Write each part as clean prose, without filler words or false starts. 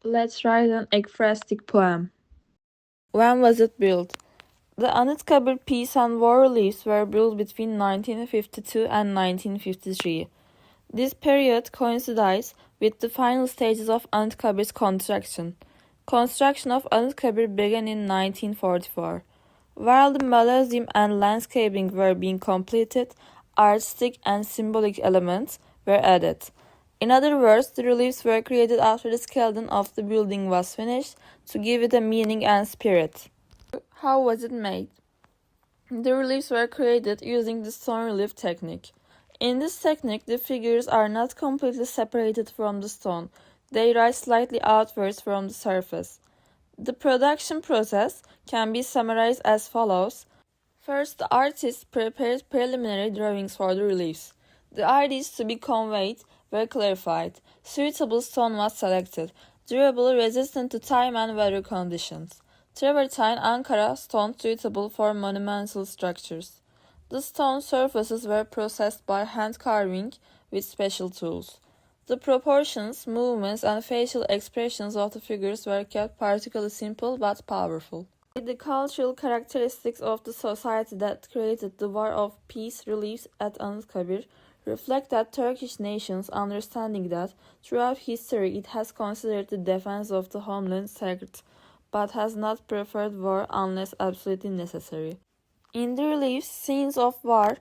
Let's write an ekphrastic poem. When was it built? The Anıtkabir peace and war reliefs were built between 1952 and 1953. This period coincides with the final stages of Anıtkabir's construction. Construction of Anıtkabir began in 1944. While the Mausoleum and landscaping were being completed, artistic and symbolic elements were added. In other words, the reliefs were created after the skeleton of the building was finished to give it a meaning and spirit. How was it made? The reliefs were created using the stone relief technique. In this technique, the figures are not completely separated from the stone. They rise slightly outwards from the surface. The production process can be summarized as follows. First, the artist prepared preliminary drawings for the reliefs. The ideas to be conveyed were clarified. Suitable stone was selected, durable, resistant to time and weather conditions. Travertine Ankara stone suitable for monumental structures. The stone surfaces were processed by hand carving with special tools. The proportions, movements, and facial expressions of the figures were kept particularly simple but powerful. The cultural characteristics of the society that created the War of Peace reliefs at Anıtkabir reflect that Turkish nation's understanding that throughout history it has considered the defense of the homeland sacred, but has not preferred war unless absolutely necessary. In the reliefs, scenes of war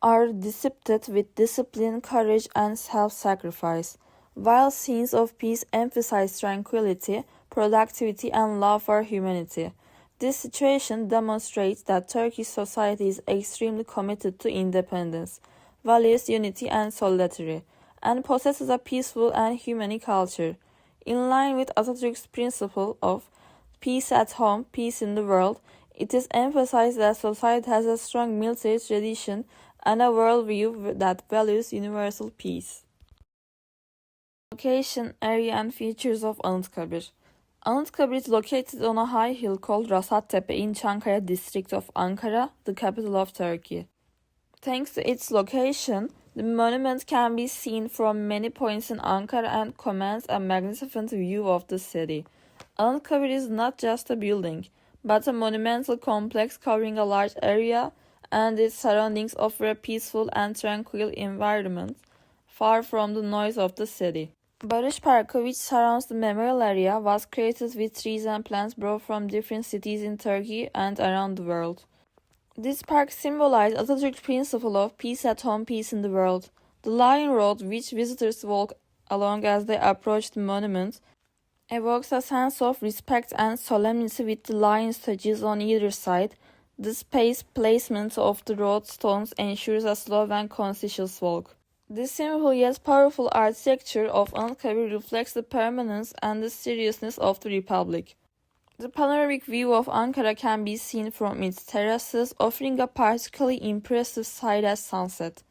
are depicted with discipline, courage, and self-sacrifice, while scenes of peace emphasize tranquility, productivity, and love for humanity. This situation demonstrates that Turkish society is extremely committed to independence, values unity and solidarity, and possesses a peaceful and humane culture. In line with Atatürk's principle of peace at home, peace in the world, it is emphasized that society has a strong military tradition and a worldview that values universal peace. Location, area, and features of Anıtkabir. Anıtkabir is located on a high hill called Rasattepe in Çankaya district of Ankara, the capital of Turkey. Thanks to its location, the monument can be seen from many points in Ankara and commands a magnificent view of the city. Anıtkabir is not just a building, but a monumental complex covering a large area, and its surroundings offer a peaceful and tranquil environment, far from the noise of the city. Barış Parkı, which surrounds the memorial area, was created with trees and plants brought from different cities in Turkey and around the world. This park symbolized Atatürk's principle of peace at home, peace in the world. The Lion Road, which visitors walk along as they approach the monument, evokes a sense of respect and solemnity with the lion statues on either side. The space placement of the road stones ensures a slow and conscious walk. The simple yet powerful architecture of Anıtkabir reflects the permanence and the seriousness of the Republic. The panoramic view of Ankara can be seen from its terraces, offering a particularly impressive sight at sunset.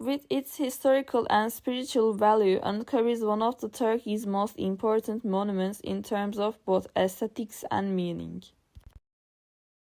With its historical and spiritual value, Anıtkabir is one of Turkey's most important monuments in terms of both aesthetics and meaning.